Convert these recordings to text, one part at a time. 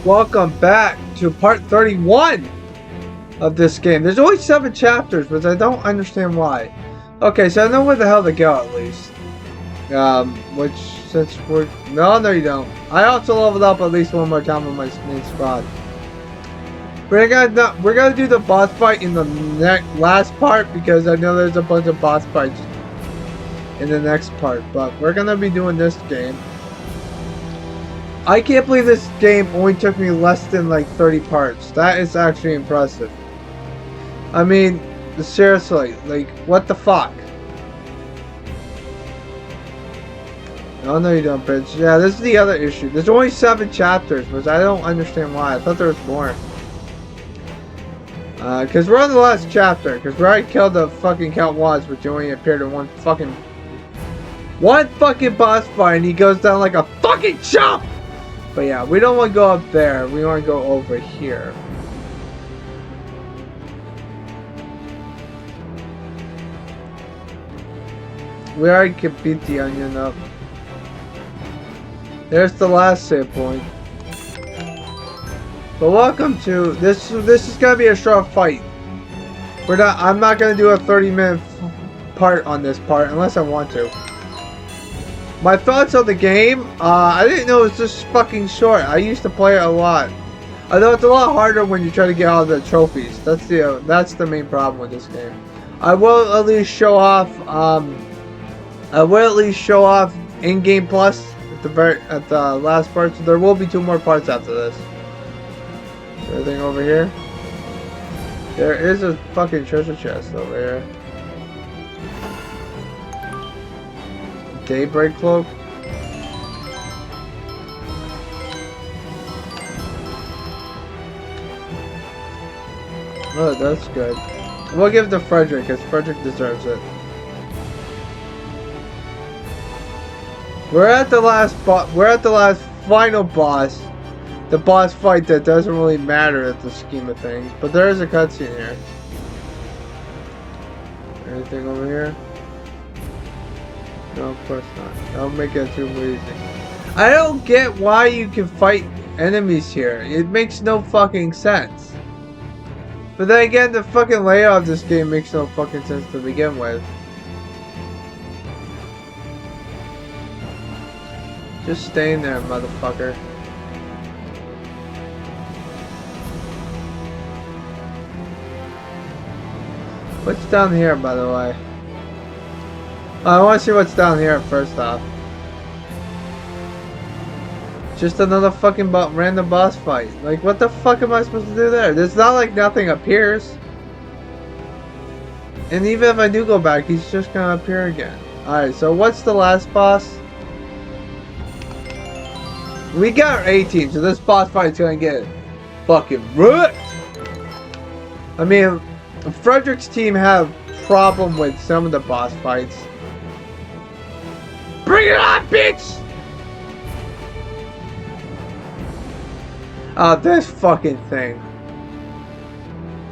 Welcome back to part 31 of this game. There's only 7 chapters, but I don't understand why. Okay, so I know where the hell to go at least. Which, since we're... No, you don't. I also leveled up at least one more time on my main squad. We're gonna do the boss fight in the last part because I know there's a bunch of boss fights in the next part. But we're gonna be doing this game. I can't believe this game only took me less than like 30 parts. That is actually impressive. I mean, seriously, like, what the fuck? No, you don't, bitch. Yeah, this is the other issue. There's only 7 chapters, which I don't understand why. I thought there was more. Because we're on the last chapter. Because we already killed the fucking Count Was, which only appeared in one fucking boss fight, and he goes down like a fucking chump! But yeah, we don't want to go up there. We want to go over here. We already could beat the onion up. There's the last save point. But welcome to this. This is gonna be a short fight. I'm not gonna do a 30-minute part on this part unless I want to. My thoughts on the game, I didn't know it was this fucking short. I used to play it a lot. Although it's a lot harder when you try to get all the trophies. That's the main problem with this game. I will at least show off in-game plus at the last part. So there will be 2 more parts after this. Anything over here? There is a fucking treasure chest over here. Daybreak cloak. Oh, that's good. We'll give it to Frederick, because Frederick deserves it. We're at the last final boss. The boss fight that doesn't really matter at the scheme of things, but there is a cutscene here. Anything over here? No, of course not. That'll make it too easy. I don't get why you can fight enemies here. It makes no fucking sense. But then again, the fucking layout of this game makes no fucking sense to begin with. Just stay in there, motherfucker. What's down here, by the way? I want to see what's down here first off. Just another fucking random boss fight. Like, what the fuck am I supposed to do there? It's not like nothing appears. And even if I do go back, he's just gonna appear again. Alright, so what's the last boss? We got 18, so this boss fight's gonna get fucking wrecked. I mean, Frederick's team have problem with some of the boss fights. Bring it on, bitch! Oh, this fucking thing.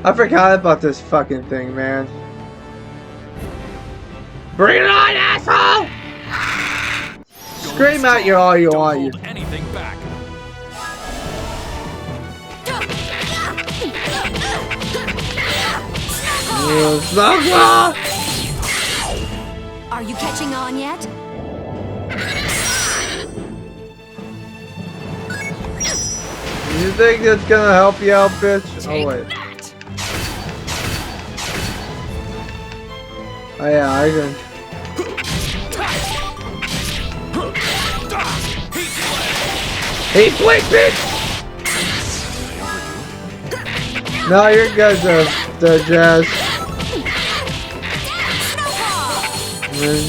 I forgot about this fucking thing, man. Bring it on, asshole! Scream at you all you want. Don't hold anything back. Are you catching on yet? You think that's gonna help you out, bitch? Oh wait. Oh yeah, I can. Hey, wait, bitch! No, you're good, the Jazz.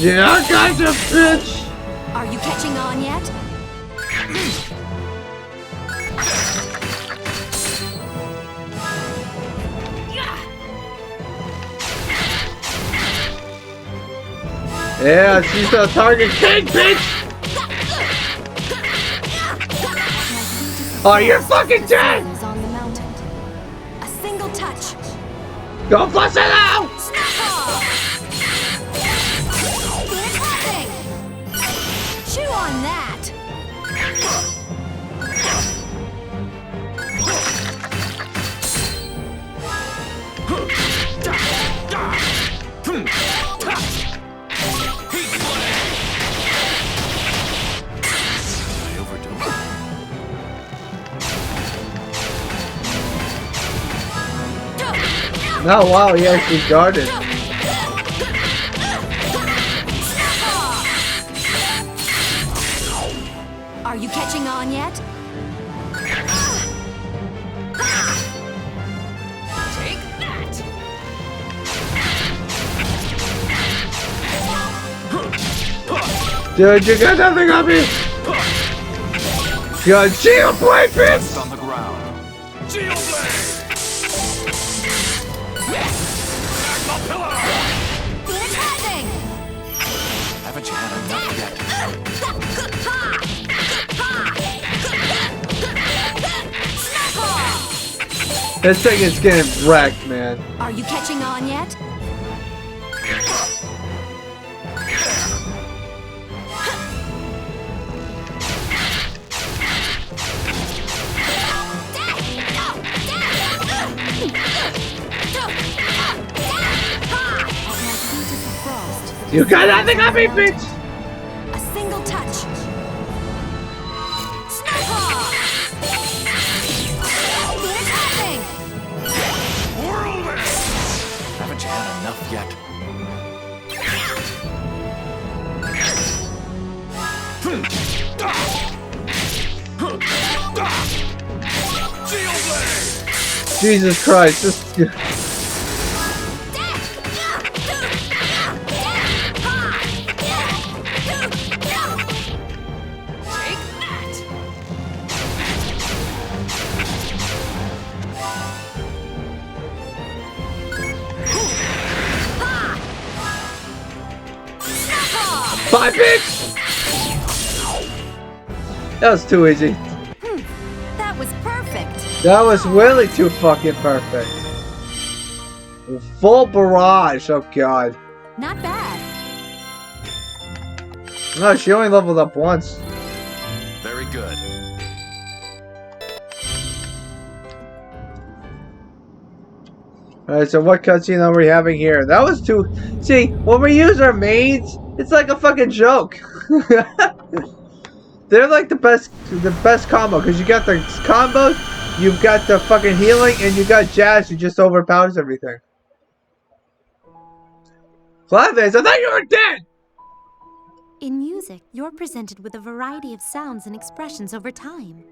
Yeah, guys, a bitch! Are you catching on yet? Yeah, she's the target king, bitch! Oh, you're fucking dead! On the mountain. A single touch. Go Falsetto! Chew on that. No, wow, he actually guarded. Are you catching on yet? Take that! Dude, you got nothing on me! Good shield blade, bitch! On the ground. Shield blade! Magma pillar! What's happening? Haven't you had enough yet? This thing is getting wrecked, man. Are you catching on yet? You got nothing on me, bitch! A single touch. Snowball! What's happening? Whirlwind! Haven't you had enough yet? Shield blade! Jesus Christ, this... Take that! 5 bitch! That was too easy. That was perfect. That was really too fucking perfect. Full barrage, oh god. Not bad. No, she only leveled up once. Very good. Alright, so what cutscene are we having here? That was too... See, when we use our mains, it's like a fucking joke. They're like the best combo, because you got the combos, you've got the fucking healing, and you got Jazz who just overpowers everything. Flatface, I thought you were dead! In music, you're presented with a variety of sounds and expressions over time.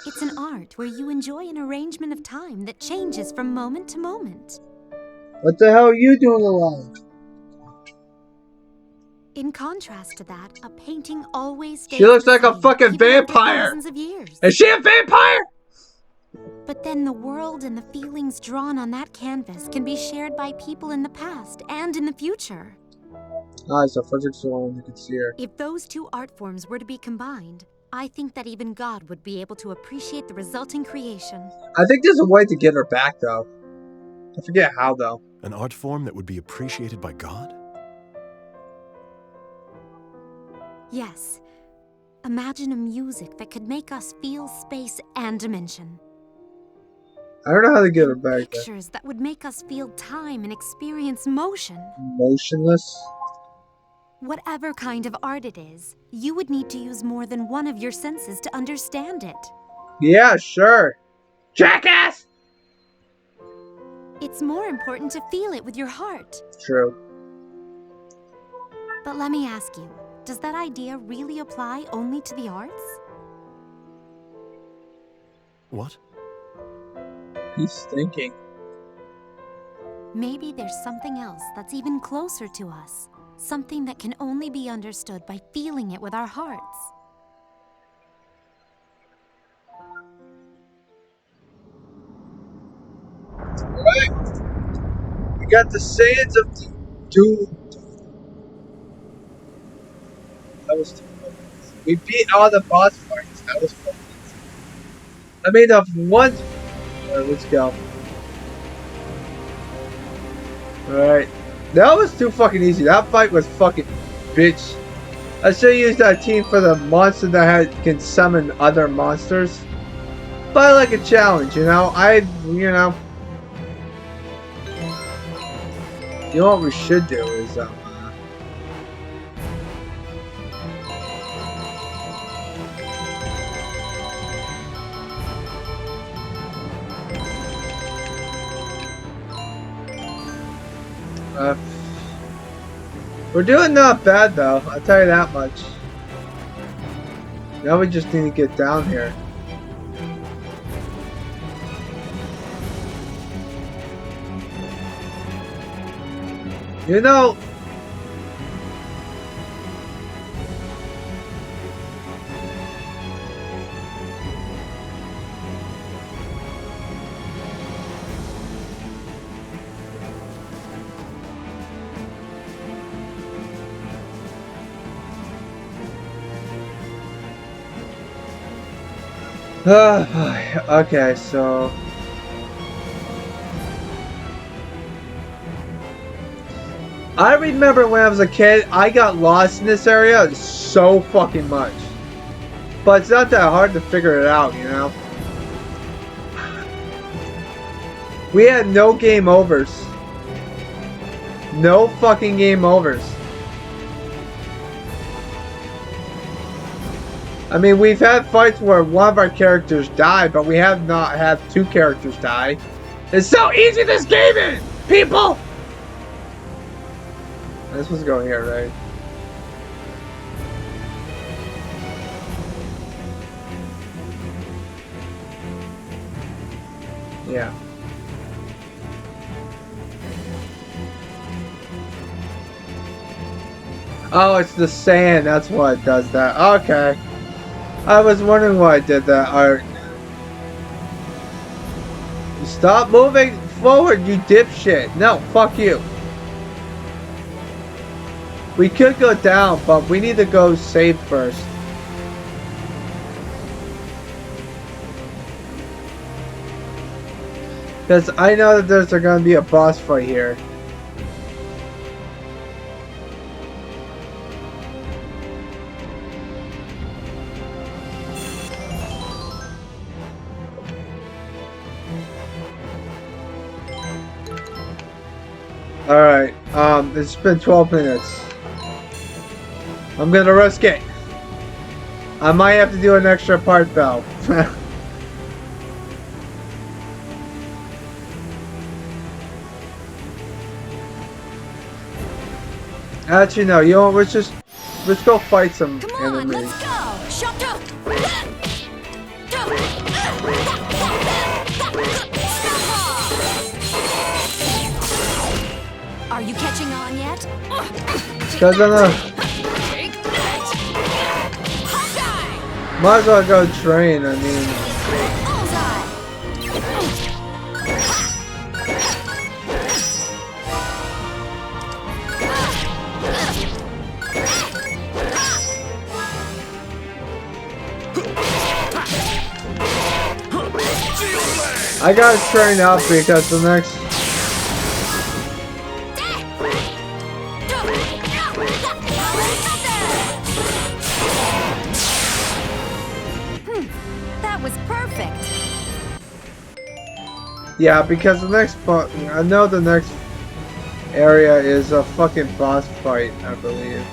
It's an art where you enjoy an arrangement of time that changes from moment to moment. What the hell are you doing alone? In contrast to that, a painting always stays She looks the like a same, fucking even after vampire. thousands of years. Is she a vampire? But then the world and the feelings drawn on that canvas can be shared by people in the past and in the future. Ah, so physics one you can see her. If those two art forms were to be combined, I think that even God would be able to appreciate the resulting creation. I think there's a way to get her back, though. I forget how, though. An art form that would be appreciated by God? Yes. Imagine a music that could make us feel space and dimension. I don't know how to get her back, though. Pictures that would make us feel time and experience motion. Motionless? Whatever kind of art it is, you would need to use more than one of your senses to understand it. Yeah, sure. Jackass! It's more important to feel it with your heart. True. But let me ask you, does that idea really apply only to the arts? What? He's thinking. Maybe there's something else that's even closer to us. Something that can only be understood by feeling it with our hearts. Alright. We got the Sands of Doom. That was too fun. We beat all the boss fights. That was fun. I mean, the one... Alright, let's go. Alright. That was too fucking easy. That fight was fucking bitch. I should use that team for the monster that can summon other monsters. But I like a challenge, you know? You know what we should do is, Uh, we're doing not bad though, I'll tell you that much. Now we just need to get down here. You know, okay, so I remember when I was a kid, I got lost in this area so fucking much. But it's not that hard to figure it out, you know? We had no game overs. No fucking game overs. I mean, we've had fights where one of our characters died, but we have not had two characters die. It's so easy this game is, people! This was going here, right? Yeah. Oh, it's the sand. That's what does that. Okay. I was wondering why I did that. Alright. Stop moving forward, you dipshit. No, fuck you. We could go down, but we need to go save first. Because I know that there's going to be a boss fight here. Alright, it's been 12 minutes. I'm gonna risk it. I might have to do an extra part though. Actually, no, you know what, let's go fight some Come on, enemies. let's go! Shut up! Are you catching on yet? Because I'm might as well go train, I mean. I gotta train up because the next. That was perfect. Yeah, because the next I know the next area is a fucking boss fight, I believe.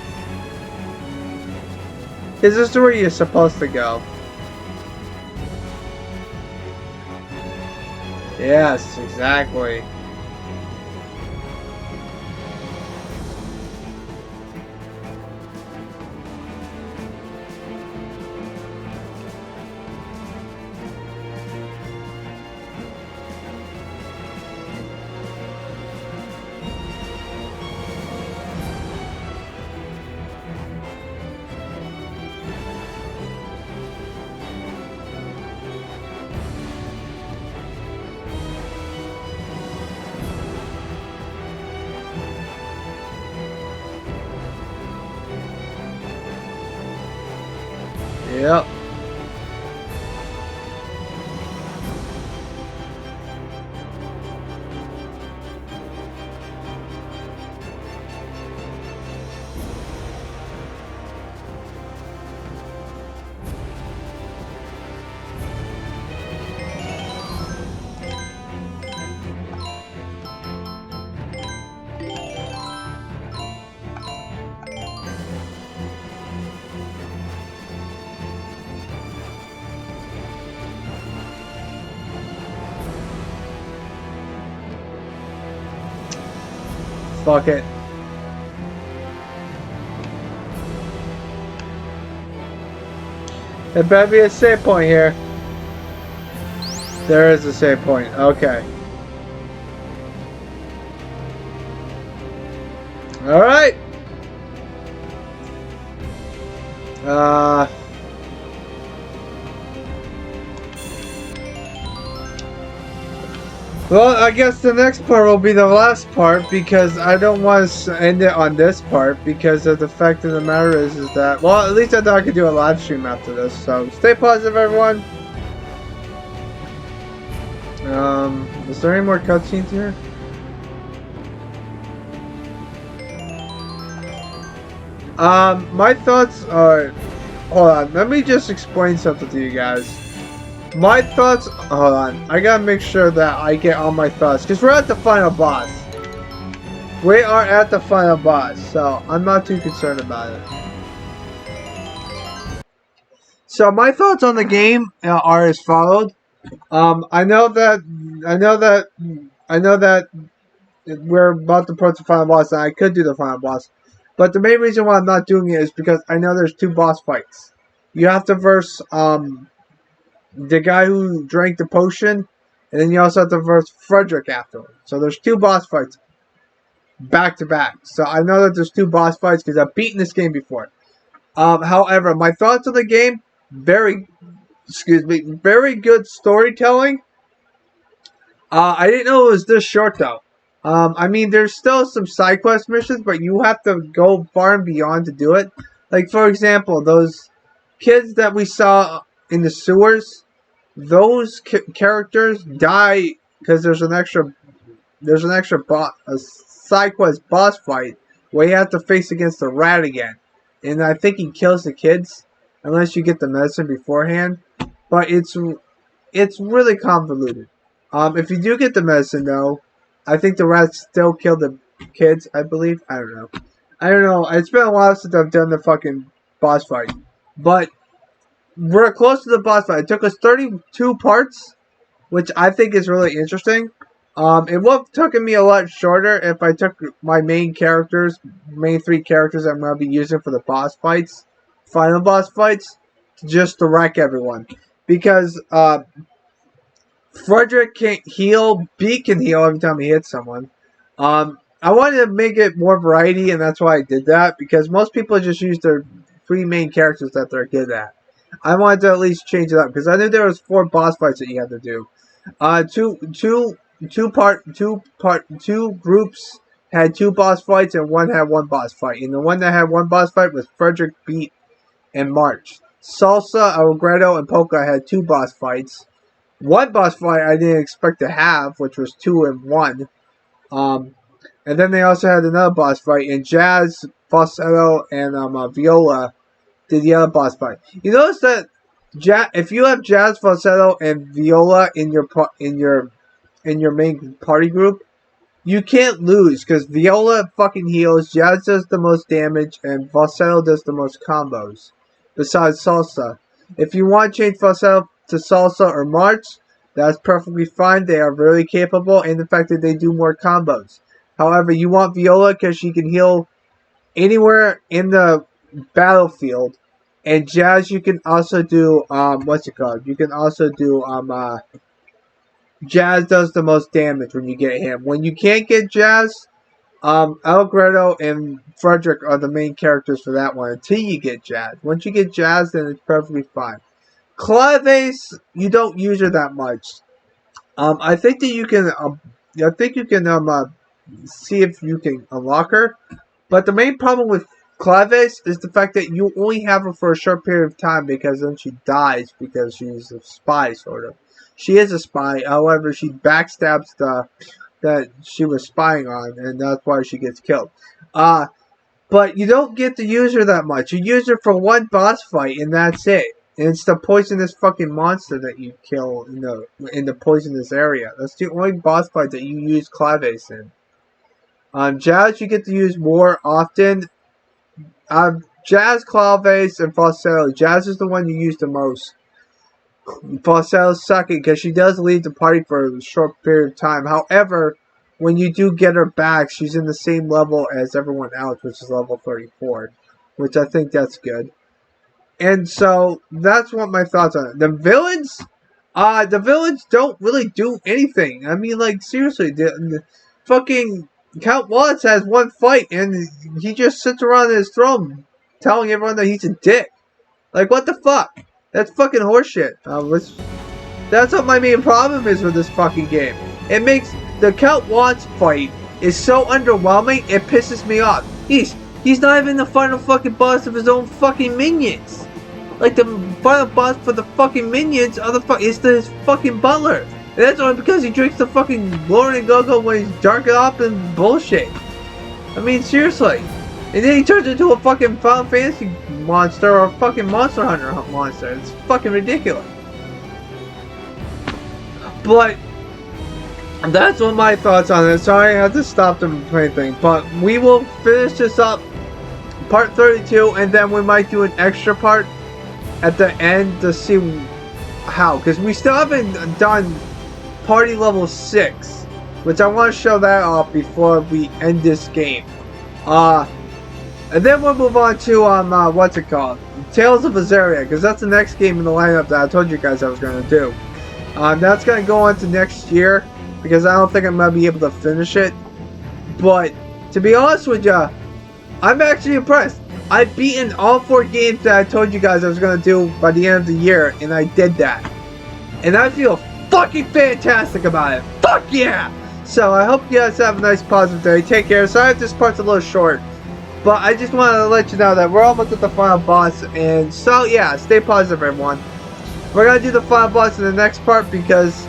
Is this where you're supposed to go? Yes, exactly. Yep. Fuck it. There better be a save point here. There is a save point. Okay. Alright. Well, I guess the next part will be the last part because I don't want to end it on this part because of the fact of the matter is that, well, at least I thought I could do a live stream after this. So stay positive, everyone. Is there any more cutscenes here? My thoughts are, hold on, let me just explain something to you guys. My thoughts, hold on, I gotta make sure that I get all my thoughts, because we're at the final boss. We are at the final boss, so I'm not too concerned about it. So my thoughts on the game are as followed. I know that we're about to approach the final boss, and I could do the final boss. But the main reason why I'm not doing it is because I know there's 2 boss fights. You have to verse, the guy who drank the potion, and then you also have to verse Frederick afterwards. So there's 2 boss fights back to back. So I know that there's 2 boss fights because I've beaten this game before. However, my thoughts on the game, very good storytelling. I didn't know it was this short though. I mean, there's still some side quest missions, but you have to go far and beyond to do it. Like, for example, those kids that we saw in the sewers, those characters die because there's an extra side quest boss fight where you have to face against the rat again, and I think he kills the kids unless you get the medicine beforehand. But it's really convoluted. If you do get the medicine though, I think the rats still kill the kids. I believe. I don't know. It's been a while since I've done the fucking boss fight, but we're close to the boss fight. It took us 32 parts, which I think is really interesting. It would have taken me a lot shorter if I took my main 3 characters that I'm going to be using for the boss fights, final boss fights, just to wreck everyone. Because Frederick can't heal, Beat can heal every time he hits someone. I wanted to make it more variety, and that's why I did that, because most people just use their 3 main characters that they're good at. I wanted to at least change it up because I knew there was 4 boss fights that you had to do. Two groups had 2 boss fights and one had 1 boss fight. And the one that had 1 boss fight was Frederick, Beat, and March. Salsa, Allegretto, and Polka had 2 boss fights. 1 boss fight I didn't expect to have, which was 2 and 1. And then they also had another boss fight, and Jazz, Falsetto, and Viola did the other boss fight. You notice that if you have Jazz, Falsetto, and Viola in your main party group, you can't lose because Viola fucking heals, Jazz does the most damage, and Falsetto does the most combos. Besides Salsa, if you want to change Falsetto to Salsa or March, that's perfectly fine. They are very capable, and the fact that they do more combos. However, you want Viola because she can heal anywhere in the battlefield. And Jazz, you can also do, You can also do, Jazz does the most damage when you get him. When you can't get Jazz, Allegretto and Frederick are the main characters for that one until you get Jazz. Once you get Jazz, then it's perfectly fine. Claves, you don't use her that much. I think that you can, see if you can unlock her. But the main problem with Claves is the fact that you only have her for a short period of time because then she dies because she's a spy, sort of. She is a spy, however, she backstabs that she was spying on, and that's why she gets killed. But you don't get to use her that much. You use her for 1 boss fight, and that's it. And it's the poisonous fucking monster that you kill in the poisonous area. That's the only boss fight that you use Claves in. Jazz you get to use more often. Jazz, Claves, and Falsetto. Jazz is the one you use the most. Falsetto's second because she does leave the party for a short period of time. However, when you do get her back, she's in the same level as everyone else, which is level 34, which I think that's good. And so that's what my thoughts on it. The villains don't really do anything. I mean, like, seriously, the fucking Count Watts has one fight and he just sits around his throne telling everyone that he's a dick. Like, what the fuck? That's fucking horseshit. That's what my main problem is with this fucking game. It makes the Count Watts fight is so underwhelming, it pisses me off. He's not even the final fucking boss of his own fucking minions. Like, the final boss for the fucking minions is his fucking butler. And that's only because he drinks the fucking Lord and Go-Go when he's dark up and bullshit. I mean, seriously. And then he turns into a fucking Final Fantasy monster or a fucking Monster Hunter monster. It's fucking ridiculous. But that's what my thoughts on it. Sorry I had to stop the playing thing. But we will finish this up, part 32, and then we might do an extra part at the end to see how. Because we still haven't done party level 6, which I want to show that off before we end this game. And then we'll move on to, what's it called? Tales of Azaria, because that's the next game in the lineup that I told you guys I was going to do. That's going to go on to next year, because I don't think I'm going to be able to finish it. But, to be honest with you, I'm actually impressed. I've beaten all 4 games that I told you guys I was going to do by the end of the year, and I did that. And I feel fucking fantastic about it. Fuck yeah! So, I hope you guys have a nice positive day. Take care. Sorry if this part's a little short. But I just wanted to let you know that we're almost at the final boss. And so, yeah, stay positive, everyone. We're going to do the final boss in the next part because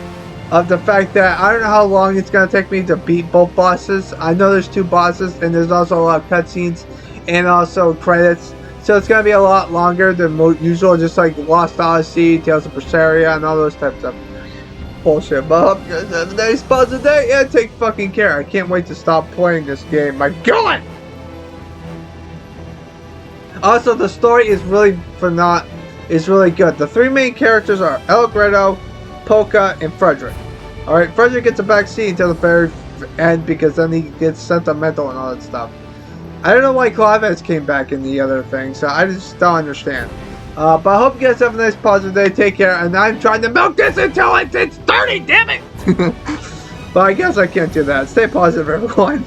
of the fact that I don't know how long it's going to take me to beat both bosses. I know there's 2 bosses, and there's also a lot of cutscenes and also credits. So it's going to be a lot longer than usual, just like Lost Odyssey, Tales of Berseria, and all those types of bullshit. But I hope you guys have a nice positive day, and take fucking care. I can't wait to stop playing this game. My God! Also, the story is really good. The 3 main characters are Allegretto, Polka, and Frederick. Alright, Frederick gets a backseat until the very end because then he gets sentimental and all that stuff. I don't know why Claves came back in the other thing, so I just don't understand. But I hope you guys have a nice positive day. Take care, and I'm trying to milk this until it's 30, damn it! But I guess I can't do that. Stay positive, everyone.